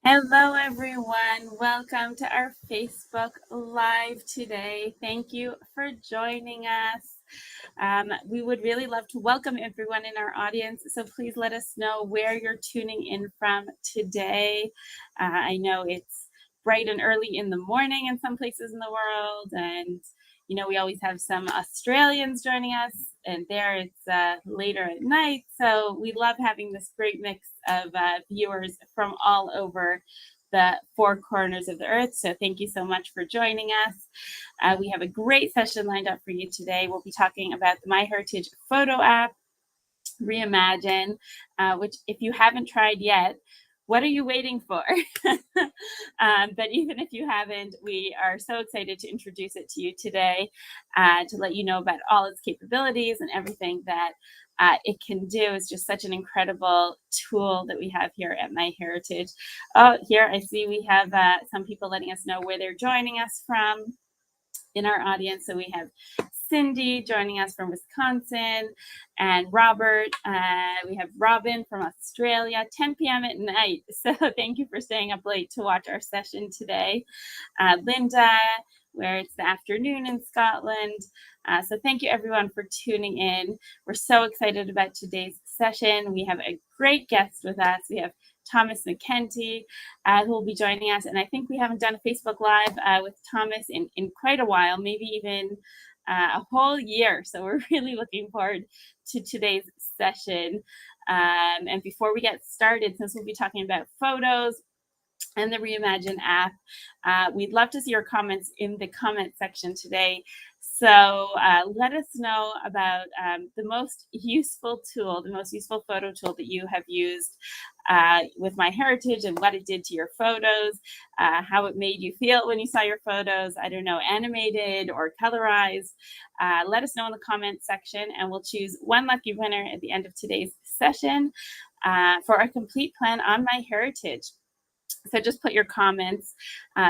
Hello, everyone. Welcome to our Facebook Live today. Thank you for joining us. We would really love to welcome everyone in our audience, so please let us know where you're tuning in from today. I know it's bright and early in the morning in some places in the world, and we always have some Australians joining us, and there it's later at night. So we love having this great mix of viewers from all over the four corners of the earth. So thank you so much for joining us. We have a great session lined up for you today. We'll be talking about the MyHeritage photo app, Reimagine, which if you haven't tried yet, what are you waiting for? But even if you haven't, we are so excited to introduce it to you today, to let you know about all its capabilities and everything that it can do. Is just such an incredible tool that we have here at MyHeritage. Oh, here I see we have some people letting us know where they're joining us from in our audience. So we have Cindy joining us from Wisconsin, and Robert. We have Robin from Australia, 10 p.m. at night. So thank you for staying up late to watch our session today. Linda, where it's the afternoon in Scotland. So thank you everyone for tuning in. We're so excited about today's session. We have a great guest with us. We have Thomas McKenzie, who will be joining us. And I think we haven't done a Facebook Live with Thomas in quite a while, maybe even a whole year. So we're really looking forward to today's session. And before we get started, since we'll be talking about photos and the Reimagine app, we'd love to see your comments in the comment section today. So let us know about the most useful tool, the most useful photo tool that you have used with MyHeritage, and what it did to your photos, how it made you feel when you saw your photos, I don't know, animated or colorized. Let us know in the comment section, and we'll choose one lucky winner at the end of today's session for a complete plan on MyHeritage. So just put your comments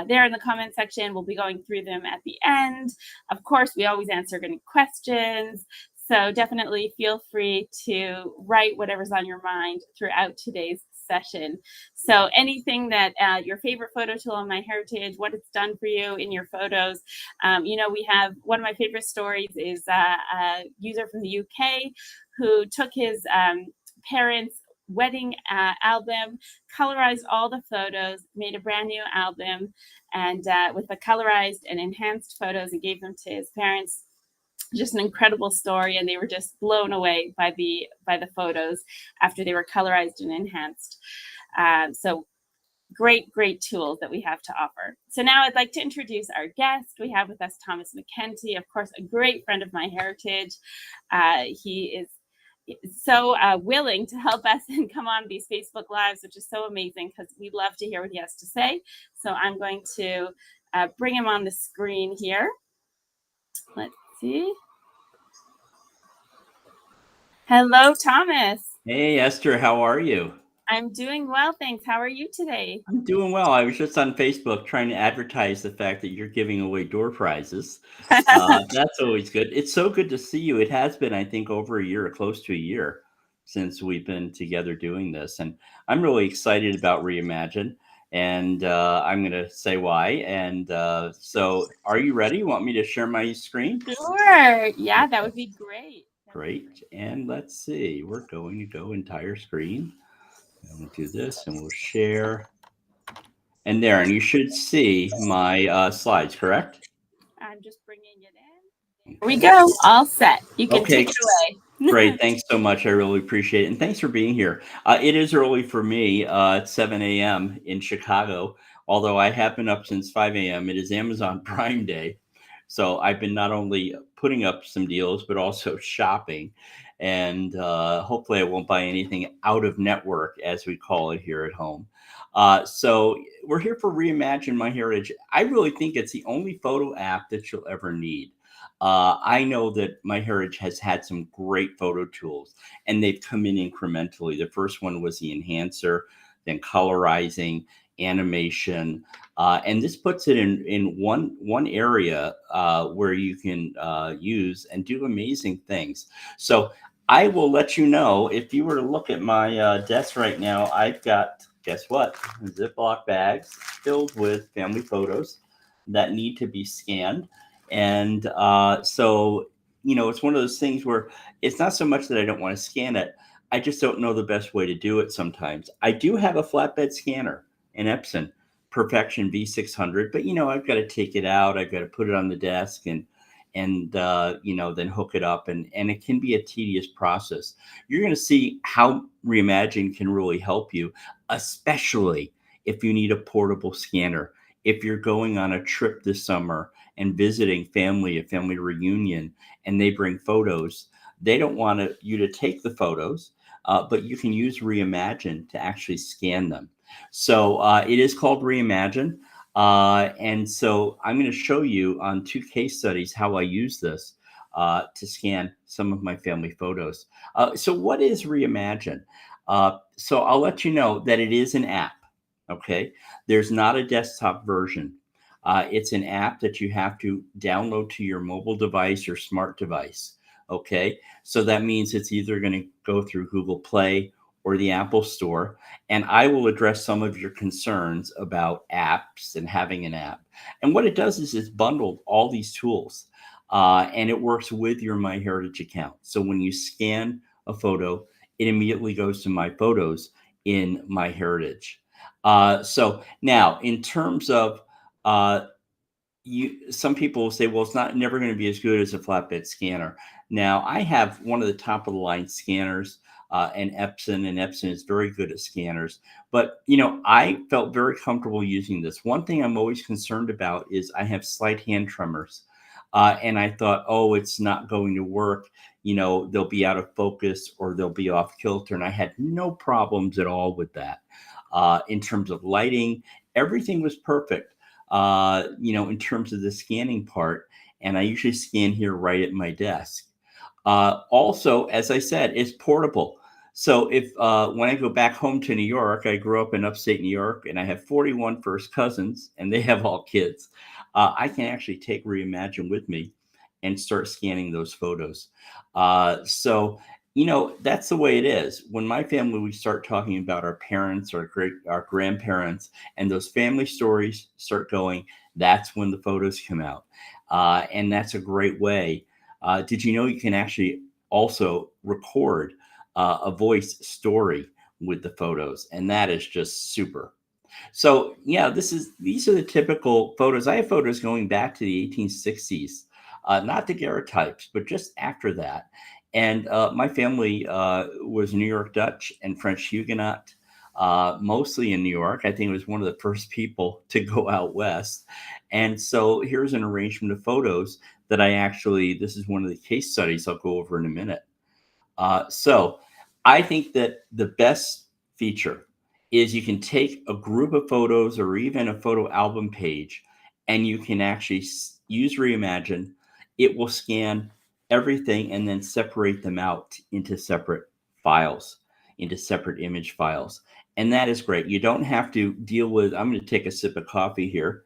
there in the comment section. We'll be going through them at the end. Of course, we always answer any questions. So definitely feel free to write whatever's on your mind throughout today's session. So anything that your favorite photo tool on MyHeritage, what it's done for you in your photos. We have one of my favorite stories is a user from the UK who took his parents' wedding album, colorized all the photos, made a brand new album, and with the colorized and enhanced photos, and gave them to his parents. Just an incredible story, and they were just blown away by the photos after they were colorized and enhanced. So great tools that we have to offer. So now I'd like to introduce our guest. We have with us Thomas McKenzie, of course, a great friend of MyHeritage. He is so willing to help us and come on these Facebook Lives, which is so amazing because we love to hear what he has to say. So I'm going to bring him on the screen here. Let's see. Hello, Thomas. Hey, Esther, how are you? I'm doing well, thanks. How are you today? I'm doing well. I was just on Facebook trying to advertise the fact that you're giving away door prizes. That's always good. It's so good to see you. It has been, I think, over a year, or close to a year, since we've been together doing this. And I'm really excited about Reimagine. And I'm going to say why. And so, are you ready? You want me to share my screen? Sure. Yeah, that would be great. Great. And let's see. We're going to go entire screen. And we'll do this and we'll share. And there, and you should see my slides, correct? I'm just bringing it in. Here we go. All set. You can Okay, take it away. great. Thanks so much. I really appreciate it. And thanks for being here. It is early for me. It's 7 a.m. in Chicago, although I have been up since 5 a.m. It is Amazon Prime Day. So I've been not only putting up some deals, but also shopping. And hopefully I won't buy anything out of network, as we call it here at home. So we're here for Reimagine MyHeritage. I really think it's the only photo app that you'll ever need. I know that MyHeritage has had some great photo tools, and they've come in incrementally. The first one was the enhancer, then colorizing, animation, and this puts it in one area where you can use and do amazing things. So I will let you know, if you were to look at my desk right now, I've got guess what? Ziploc bags filled with family photos that need to be scanned. And so, it's one of those things where it's not so much that I don't want to scan it, I just don't know the best way to do it sometimes. I do have a flatbed scanner, an Epson Perfection V600, but I've got to take it out, I've got to put it on the desk and then hook it up, and it can be a tedious process. You're going to see how Reimagine can really help you, especially if you need a portable scanner. If you're going on a trip this summer and visiting family, a family reunion, and they bring photos, they don't want you to take the photos, but you can use Reimagine to actually scan them. So it is called Reimagine. And so I'm going to show you on two case studies how I use this to scan some of my family photos. So what is Reimagine? So I'll let you know that it is an app. Okay, there's not a desktop version. It's an app that you have to download to your mobile device or smart device. Okay, so that means it's either going to go through Google Play or the Apple Store. And I will address some of your concerns about apps and having an app. And what it does is it's bundled all these tools and it works with your MyHeritage account. So when you scan a photo, it immediately goes to My Photos in MyHeritage. So now, in terms of uh, some people will say, well, it's not never going to be as good as a flatbed scanner. Now, I have one of the top of the line scanners, and Epson is very good at scanners. But I felt very comfortable using this. One thing I'm always concerned about is I have slight hand tremors, and I thought, oh, it's not going to work. They'll be out of focus or they'll be off kilter, and I had no problems at all with that. In terms of lighting, everything was perfect. In terms of the scanning part, and I usually scan here right at my desk. Also, as I said, it's portable. So if when I go back home to New York, I grew up in upstate New York, and I have 41 first cousins, and they have all kids. I can actually take Reimagine with me and start scanning those photos. So that's the way it is. When my family, we start talking about our parents, our grandparents, and those family stories start going, that's when the photos come out. And that's a great way. Did you know you can actually also record a voice story with the photos? And that is just super. So yeah, these are the typical photos. I have photos going back to the 1860s, not daguerreotypes, but just after that. And my family was New York Dutch and French Huguenot, mostly in New York. I think it was one of the first people to go out west. And so here's an arrangement of photos that this is one of the case studies I'll go over in a minute. So I think that the best feature is you can take a group of photos or even a photo album page, and you can actually use Reimagine. It will scan everything and then separate them out into separate files, into separate image files. And that is great. You don't have to deal with, I'm going to take a sip of coffee here.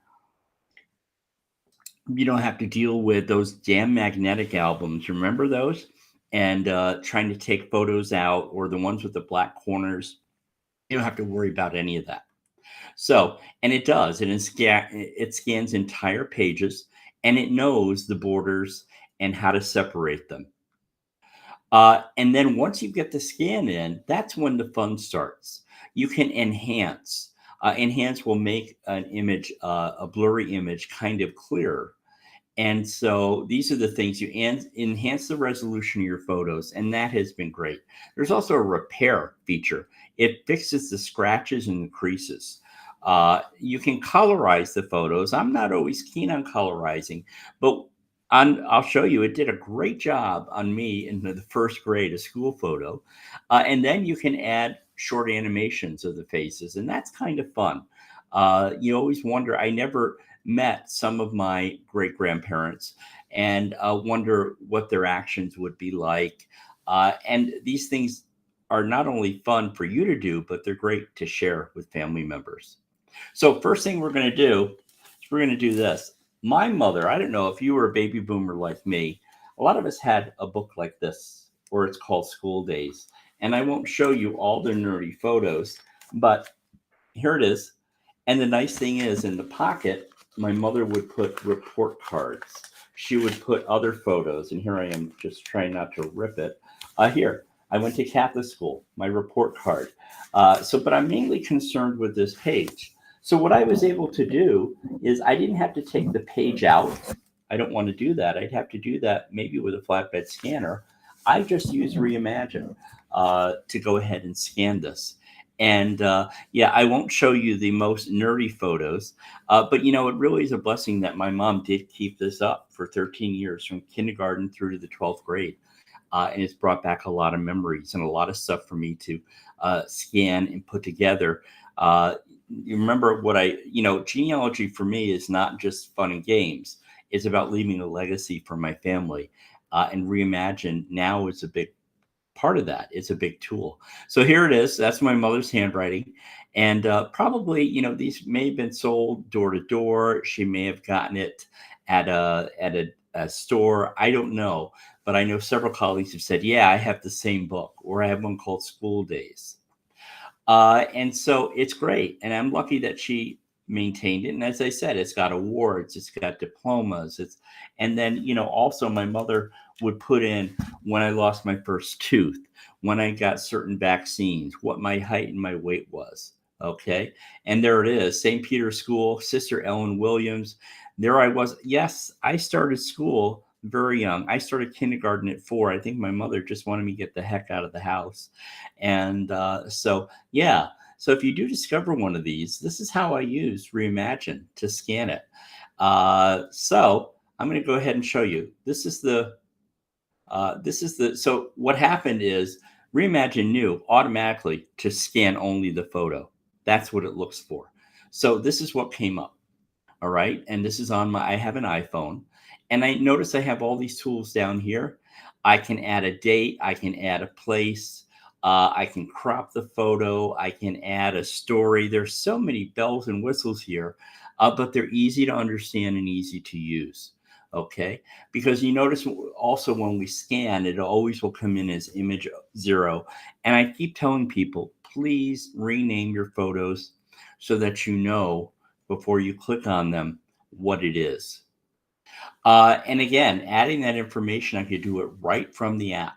You don't have to deal with those damn magnetic albums. Remember those? And trying to take photos out, or the ones with the black corners. You don't have to worry about any of that. So, and it does, and it scans entire pages, and it knows the borders and how to separate them. And then once you get the scan in, that's when the fun starts. You can enhance. Enhance will make an image, a blurry image, kind of clearer. And so these are the things you enhance the resolution of your photos, and that has been great. There's also a repair feature. It fixes the scratches and the creases. You can colorize the photos. I'm not always keen on colorizing, but I'll show you, it did a great job on me in the first grade, a school photo. And then you can add short animations of the faces, and that's kind of fun. You always wonder, I never met some of my great grandparents and wonder what their actions would be like. And these things are not only fun for you to do, but they're great to share with family members. So, first thing we're going to do is we're going to do this. My mother, I don't know if you were a baby boomer like me, a lot of us had a book like this, or it's called School Days. And I won't show you all the nerdy photos, but here it is. And the nice thing is, in the pocket, my mother would put report cards. She would put other photos, and here I am just trying not to rip it. Here, I went to Catholic school, my report card. But I'm mainly concerned with this page. So what I was able to do is I didn't have to take the page out. I don't want to do that. I'd have to do that maybe with a flatbed scanner. I just use Reimagine to go ahead and scan this. And yeah, I won't show you the most nerdy photos, but it really is a blessing that my mom did keep this up for 13 years from kindergarten through to the 12th grade. And it's brought back a lot of memories and a lot of stuff for me to scan and put together. You remember genealogy for me is not just fun and games. It's about leaving a legacy for my family. And Reimagine now is a big part of that. It's a big tool. So here it is. That's my mother's handwriting. And probably, these may have been sold door to door. She may have gotten it at a store. I don't know. But I know several colleagues have said, yeah, I have the same book, or I have one called School Days. And so it's great. And I'm lucky that she maintained it. And as I said, it's got awards, it's got diplomas. And then, also my mother would put in when I lost my first tooth, when I got certain vaccines, what my height and my weight was. Okay. And there it is, St. Peter's School, Sister Ellen Williams. There I was. Yes, I started school very young. I started kindergarten at 4. I think my mother just wanted me to get the heck out of the house. And yeah. So if you do discover one of these, this is how I use Reimagine to scan it. So I'm going to go ahead and show you. So what happened is Reimagine knew automatically to scan only the photo. That's what it looks for. So this is what came up. All right. And this is I have an iPhone, and I notice I have all these tools down here. I can add a date. I can add a place. I can crop the photo. I can add a story. There's so many bells and whistles here, but they're easy to understand and easy to use. Okay. Because you notice also when we scan, it always will come in as image 0. And I keep telling people, please rename your photos so that you know before you click on them what it is. And again, adding that information, I could do it right from the app.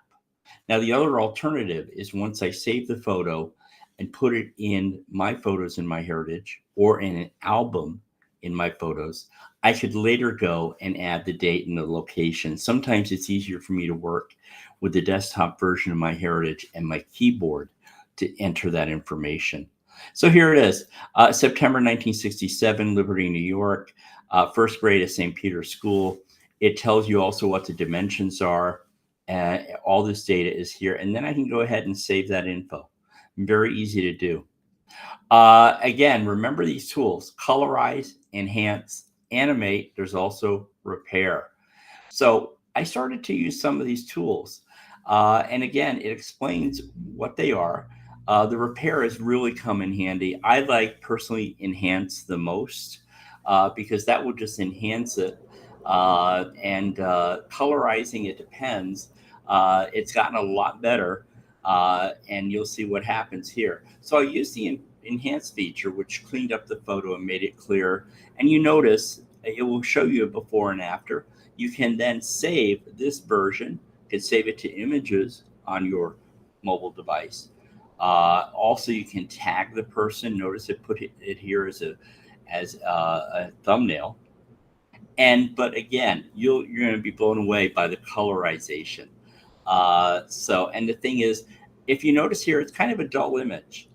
Now, the other alternative is once I save the photo and put it in my photos in MyHeritage or in an album in my photos, I could later go and add the date and the location. Sometimes it's easier for me to work with the desktop version of MyHeritage and my keyboard to enter that information. So here it is, September 1967, Liberty, New York, first grade at St. Peter's School. It tells you also what the dimensions are. All this data is here. And then I can go ahead and save that info. Very easy to do. Again, remember these tools: colorize, enhance, animate. There's also repair. So I started to use some of these tools. And again, it explains what they are. The repair has really come in handy. I like personally enhance the most because that will just enhance it. And colorizing, it depends. It's gotten a lot better. And you'll see what happens here. So I used the enhance feature, which cleaned up the photo and made it clear. And you notice it will show you a before and after. You can then save this version. You can save it to images on your mobile device. Also, you can tag the person. Notice it put it here as a thumbnail. But again, you're going to be blown away by the colorization. And the thing is, if you notice here, it's kind of a dull image.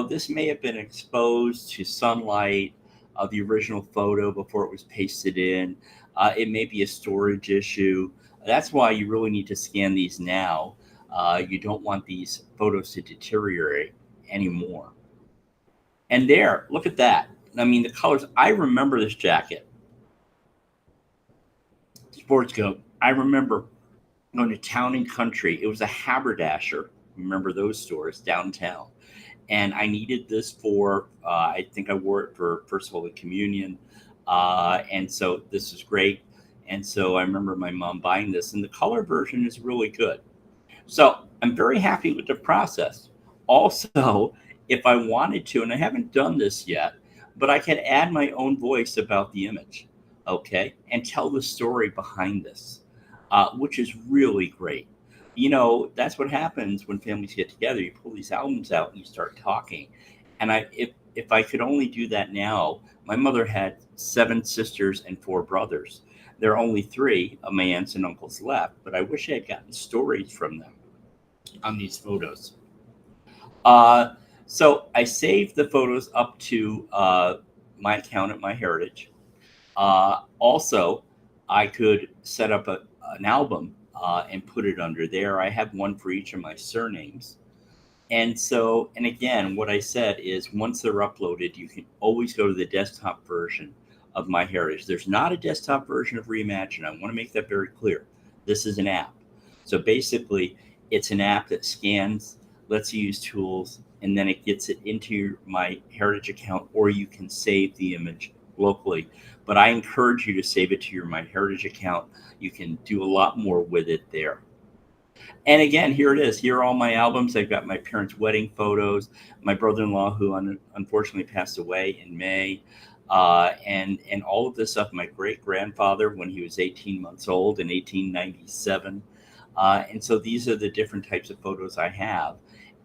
This may have been exposed to sunlight of the original photo before it was pasted in. It may be a storage issue. That's why you really need to scan these now. You don't want these photos to deteriorate anymore. And there, look at that. I mean, the colors. I remember this jacket. Sports coat. I remember going to Town and Country. It was a haberdasher. Remember those stores downtown? And I needed this for, I think I wore it for First Holy Communion. And so this is great. And so I remember my mom buying this, and the color version is really good. So I'm very happy with the process. Also, if I wanted to, and I haven't done this yet, but I could add my own voice about the image, okay, and tell the story behind this, which is really great. That's what happens when families get together. You pull these albums out and you start talking. And if I could only do that now, my mother had 7 sisters and 4 brothers. There are only 3 of my aunts and uncles left, but I wish I had gotten stories from them on these photos. Uh, so I saved the photos up to my account at MyHeritage. Also, I could set up an album and put it under there. I have one for each of my surnames. And again, what I said is once they're uploaded, you can always go to the desktop version of MyHeritage. There's not a desktop version of Reimagine. I want to make that very clear. This is an app. So basically, it's an app that scans, lets you use tools, and then it gets it into your MyHeritage account, or you can save the image locally. But I encourage you to save it to your MyHeritage account. You can do a lot more with it there. And again, here it is. Here are all my albums. I've got my parents' wedding photos, my brother-in-law who unfortunately passed away in May, and all of this stuff. My great-grandfather when he was 18 months old in 1897. And so these are the different types of photos I have.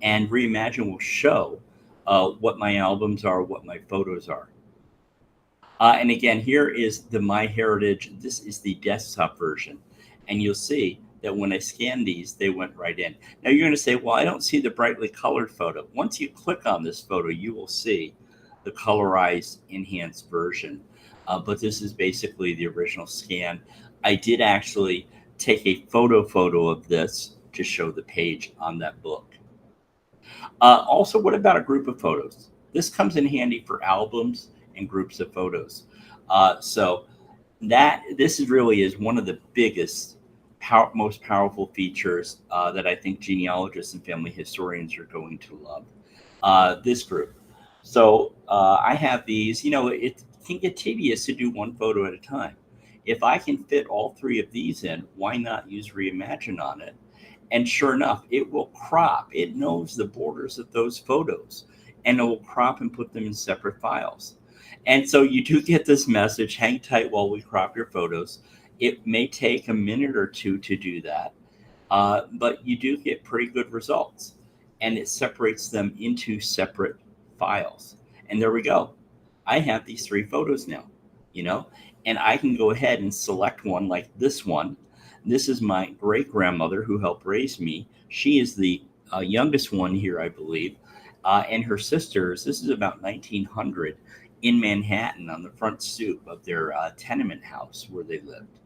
And Reimagine will show what my albums are, what my photos are. And again, here is the MyHeritage. This is the desktop version. And you'll see that when I scan these, they went right in. Now you're going to say, well, I don't see the brightly colored photo. Once you click on this photo, you will see the colorized enhanced version. But this is basically the original scan. I did actually take a photo of this to show the page on that book. Also, what about a group of photos? This comes in handy for albums and groups of photos. So that this is really is one of the biggest, most powerful features that I think genealogists and family historians are going to love. This group. So I have these. It can get tedious to do one photo at a time. If I can fit all 3 of these in, why not use Reimagine on it? And sure enough, it will crop. It knows the borders of those photos and it will crop and put them in separate files. And so you do get this message, hang tight while we crop your photos. It may take a minute or 2 to do that, but you do get pretty good results. And it separates them into separate files. And there we go. I have these 3 photos now, you know, and I can go ahead and select one like this one. This is my great grandmother who helped raise me. She is the youngest one here, I believe. And her sisters, this is about 1900 in Manhattan on the front stoop of their tenement house where they lived.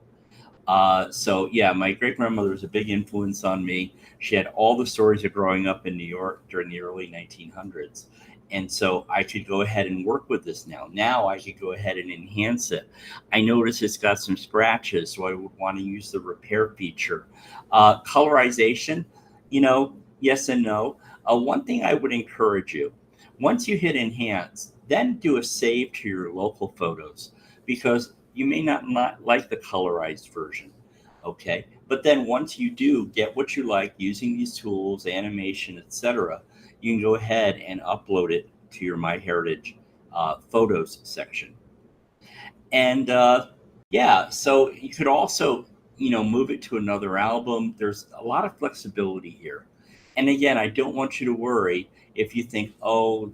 So yeah, my great grandmother was a big influence on me. She had all the stories of growing up in New York during the early 1900s. And so I could go ahead and work with this now. Now I could go ahead and enhance it. I notice it's got some scratches, so I would want to use the repair feature. Colorization, yes and no. One thing I would encourage you, once you hit enhance, then do a save to your local photos because you may not like the colorized version. Okay. But then once you do get what you like using these tools, animation, etc., you can go ahead and upload it to your MyHeritage photos section. And yeah, so you could also, move it to another album. There's a lot of flexibility here. And again, I don't want you to worry if you think, oh,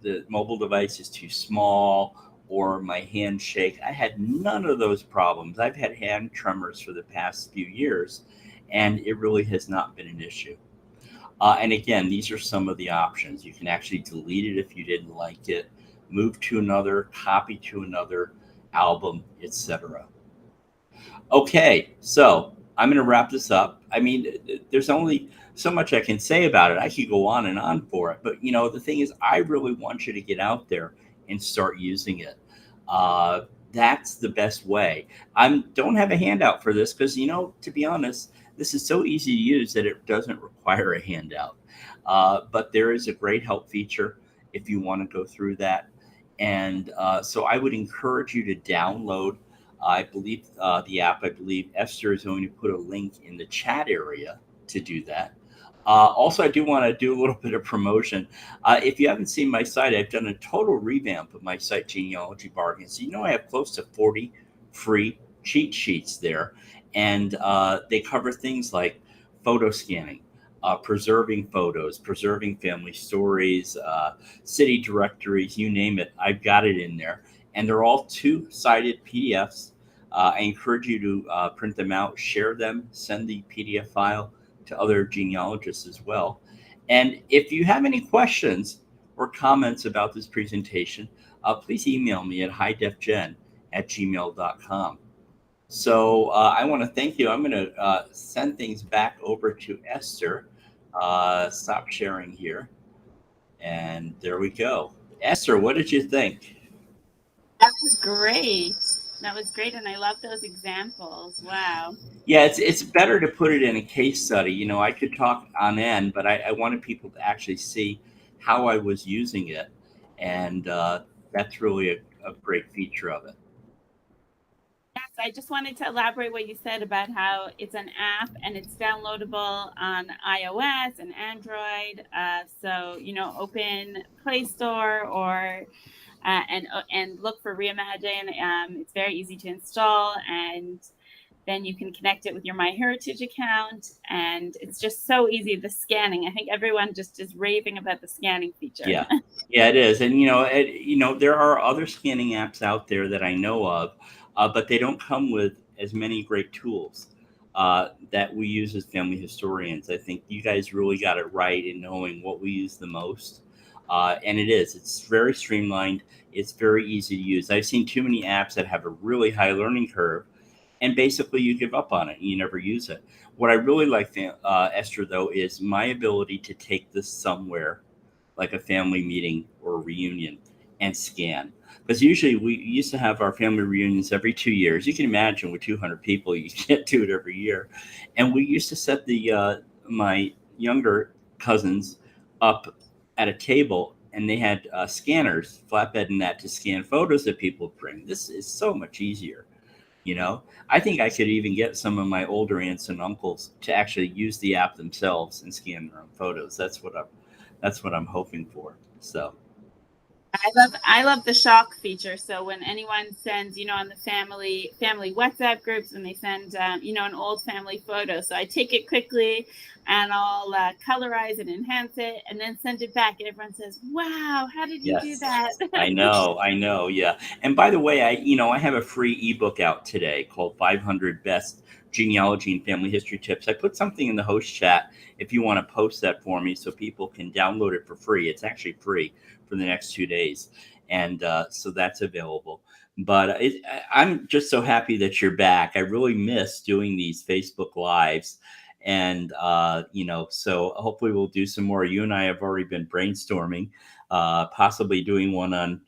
the mobile device is too small or my hands shake. I had none of those problems. I've had hand tremors for the past few years, and it really has not been an issue. And again, these are some of the options. You can actually delete it if you didn't like it, move to another, copy to another album, etc. Okay, so I'm going to wrap this up. I mean, there's only so much I can say about it. I could go on and on for it, but the thing is, I really want you to get out there and start using it. That's the best way. I don't have a handout for this because, to be honest, this is so easy to use that it doesn't require a handout. But there is a great help feature if you want to go through that. And so I would encourage you to download, I believe, the app. I believe Esther is going to put a link in the chat area to do that. Also, I do want to do a little bit of promotion. If you haven't seen my site, I've done a total revamp of my site, Genealogy Bargains. You know, I have close to 40 free cheat sheets there, and they cover things like photo scanning, preserving photos, preserving family stories, city directories, you name it. I've got it in there, and they're all two-sided PDFs. I encourage you to print them out, share them, send the PDF file to other genealogists as well. And if you have any questions or comments about this presentation, please email me at highdefgen@gmail.com. So I want to thank you. I'm going to send things back over to Esther. Stop sharing here. And there we go. Esther, what did you think? That was great. That was great. And I love those examples. Wow. Yeah, it's better to put it in a case study. You know, I could talk on end, but I wanted people to actually see how I was using it, and that's really a great feature of it. Yes, I just wanted to elaborate what you said about how it's an app and it's downloadable on iOS and Android. So open Play Store or and look for Reimagine. It's very easy to install, and then you can connect it with your MyHeritage account, and it's just so easy. The scanning, I think everyone just is raving about the scanning feature. Yeah, yeah, it is, and there are other scanning apps out there that I know of, but they don't come with as many great tools that we use as family historians. I think you guys really got it right in knowing what we use the most, and it's very streamlined. It's very easy to use. I've seen too many apps that have a really high learning curve, and basically you give up on it and you never use it. What I really like, Esther, though, is my ability to take this somewhere like a family meeting or a reunion and scan. Because usually we used to have our family reunions every 2 years. You can imagine with 200 people, you can't do it every year. And we used to set the my younger cousins up at a table, and they had scanners, flatbed and that, to scan photos that people bring. This is so much easier. You know, I think I could even get some of my older aunts and uncles to actually use the app themselves and scan their own photos. That's what I'm hoping for. So I love the shock feature. So when anyone sends, on the family WhatsApp groups, when they send, an old family photo, so I take it quickly and I'll colorize and enhance it, and then send it back, and everyone says, "Wow, how did you do yes, that?" I know, yeah. And by the way, I have a free ebook out today called 500 Best Genealogy and Family History Tips. I put something in the host chat if you want to post that for me so people can download it for free. It's actually free for the next 2 days, and so that's available. But I'm just so happy that you're back. I really miss doing these Facebook lives, and so hopefully we'll do some more. You and I have already been brainstorming, possibly doing one on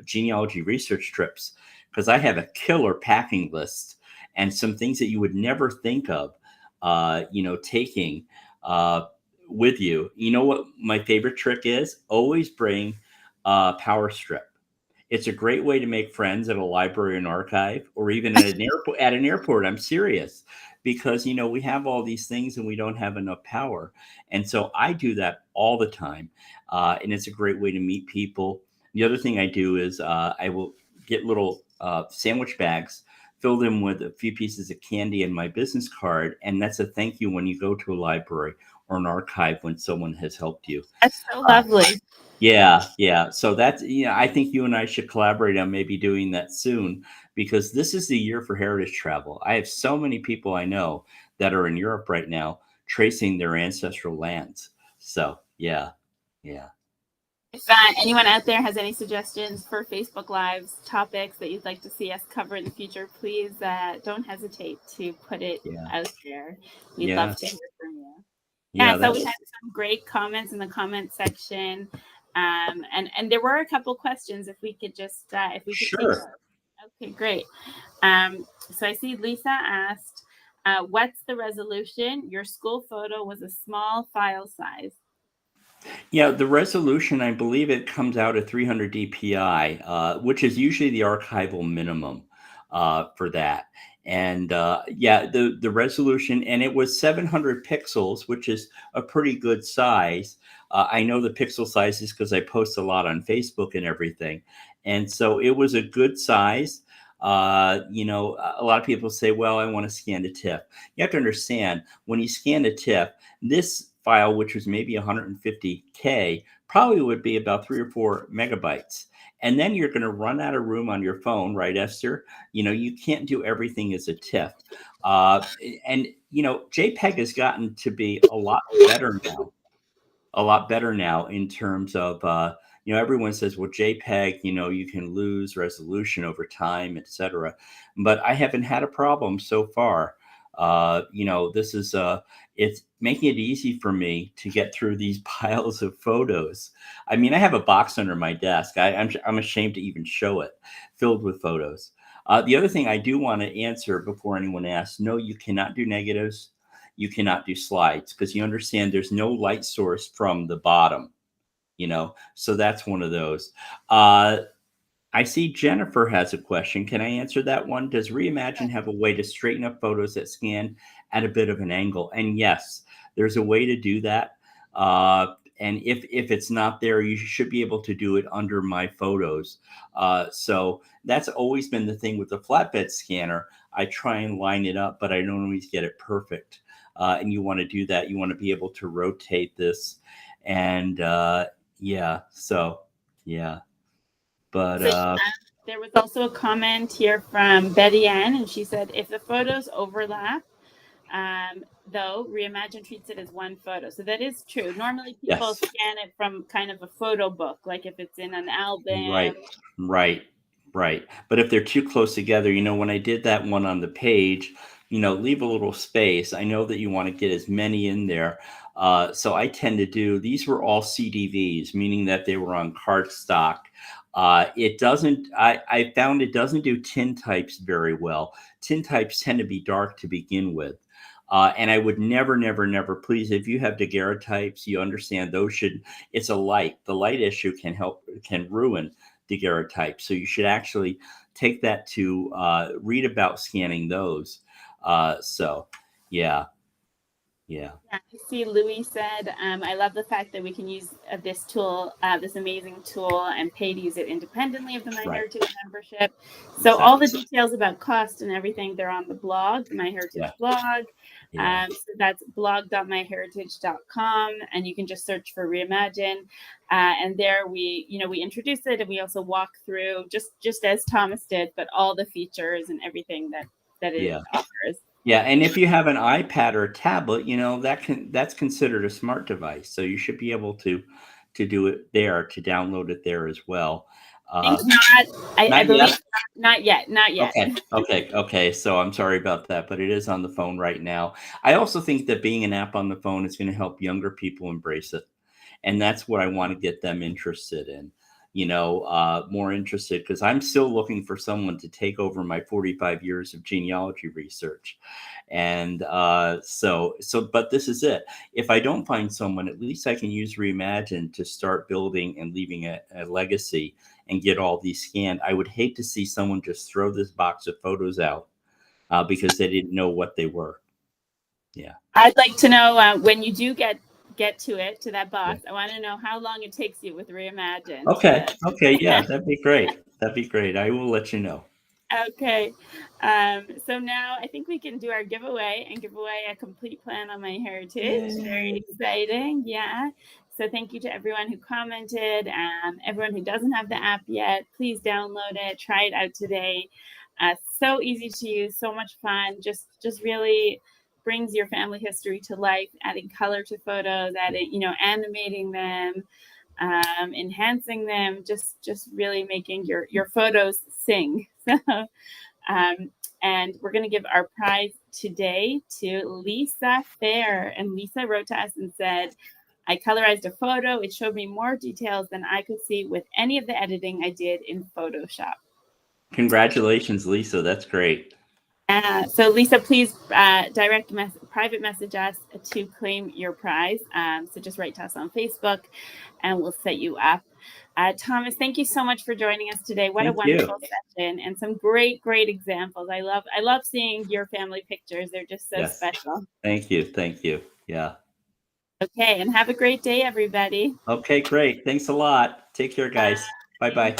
genealogy research trips, because I have a killer packing list and some things that you would never think of, taking uh, with you. You know what my favorite trick is? Always bring a power strip. It's a great way to make friends at a library and archive, or even at an airport. At an airport, I'm serious, because we have all these things and we don't have enough power, and so I do that all the time, and it's a great way to meet people. The other thing I do is I will get little sandwich bags, fill them with a few pieces of candy and my business card, and that's a thank you when you go to a library or an archive when someone has helped you. That's so Uh, lovely. yeah, yeah. So I think you and I should collaborate on maybe doing that soon, because this is the year for heritage travel. I have so many people I know that are in Europe right now tracing their ancestral lands. So, yeah, yeah, If anyone out there has any suggestions for Facebook Lives topics that you'd like to see us cover in the future, please don't hesitate to put it yeah, out there. We'd love yeah, to hear from you. Yeah, yeah. so That we had some great comments in the comment section, and there were a couple questions. If we could just if we could take sure. those. Okay, great. So I see Lisa asked, "What's the resolution? Your school photo was a small file size." Yeah, the resolution, I believe it comes out at 300 DPI, which is usually the archival minimum for that. And yeah, the resolution, and it was 700 pixels, which is a pretty good size. I know the pixel sizes because I post a lot on Facebook and everything, and so it was a good size. A lot of people say, "Well, I want to scan a TIFF." You have to understand, when you scan a TIFF, this file, which was maybe 150K, probably would be about 3 or 4 megabytes. And then you're going to run out of room on your phone, right, Esther? You can't do everything as a TIFF. Uh, and JPEG has gotten to be better now a lot better now in terms of everyone says, well, JPEG, you can lose resolution over time, etc. But I haven't had a problem so far. This is it's making it easy for me to get through these piles of photos. I mean, I have a box under my desk. I'm ashamed to even show it, filled with photos. The other thing I do want to answer before anyone asks: no, you cannot do negatives, you cannot do slides, because you understand there's no light source from the bottom, so that's one of those. uh I see Jennifer has a question. Can I answer that one? Does Reimagine have a way to straighten up photos that scan at a bit of an angle? And yes, there's a way to do that. And if it's not there, you should be able to do it under My Photos. So that's always been the thing with the flatbed scanner. I try and line it up, but I don't always get it perfect. And you want to do that. You want to be able to rotate this. And yeah, so yeah. But So there was also a comment here from Betty Ann, and she said, if the photos overlap, though, Reimagine treats it as one photo. So that is true. Normally people yes. scan it from kind of a photo book, like if it's in an album. Right, right, right. But if they're too close together, when I did that one on the page, leave a little space. I know that you want to get as many in there. So I tend to do, these were all CDVs, meaning that they were on cardstock. It doesn't, I found it doesn't do tintypes very well. Tintypes tend to be dark to begin with. And I would never, never, never, please, if you have daguerreotypes, you understand those should, it's a light. The light issue can ruin daguerreotypes. So you should actually take that to read about scanning those. So yeah, yeah, Yeah, I see Louis said, I love the fact that we can use this tool, this amazing tool, and pay to use it independently of the right, MyHeritage membership. So all exactly. the details about cost and everything, they're on the blog, the Yeah, MyHeritage blog. yeah, So that's blog.myheritage.com, and you can just search for Reimagine. And there we introduce it, and we also walk through, just as Thomas did, but all the features and everything that it yeah. offers. Yeah, and if you have an iPad or a tablet, that's considered a smart device. So you should be able to do it there, to download it there as well. I think Uh, not. I Not believe yet. not yet. Not yet. Okay, okay, okay. So I'm sorry about that, but it is on the phone right now. I also think that being an app on the phone is going to help younger people embrace it, and that's what I want to get them interested in. More interested, because I'm still looking for someone to take over my 45 years of genealogy research, and but this is it. If I don't find someone, at least I can use Reimagine to start building and leaving a legacy and get all these scanned. I would hate to see someone just throw this box of photos out because they didn't know what they were. Yeah. I'd like to know when you do get to that Yeah. box. I want to know how long it takes you with Reimagine Okay. to. Okay. Yeah, that'd be great. That'd be great. I will let you know. Okay. So now I think we can do our giveaway and give away a complete plan on MyHeritage. Very Yay. exciting. Yeah. So thank you to everyone who commented, everyone who doesn't have the app yet. Please download it. Try it out today. So easy to use, so much fun. Just really brings your family history to life, adding color to photos, animating them, enhancing them, just really making your photos sing. So, and we're going to give our prize today to Lisa Fair. And Lisa wrote to us and said, I colorized a photo. It showed me more details than I could see with any of the editing I did in Photoshop. Congratulations, Lisa. That's great. So Lisa, please private message us to claim your prize. So just write to us on Facebook and we'll set you up. Thomas, thank you so much for joining us today. What Thank a wonderful session and some great examples. I love seeing your family pictures. They're just so special. Thank you. Thank you. Yeah. Okay, and have a great day, everybody. Okay, great. Thanks a lot. Take care, guys. Bye-bye.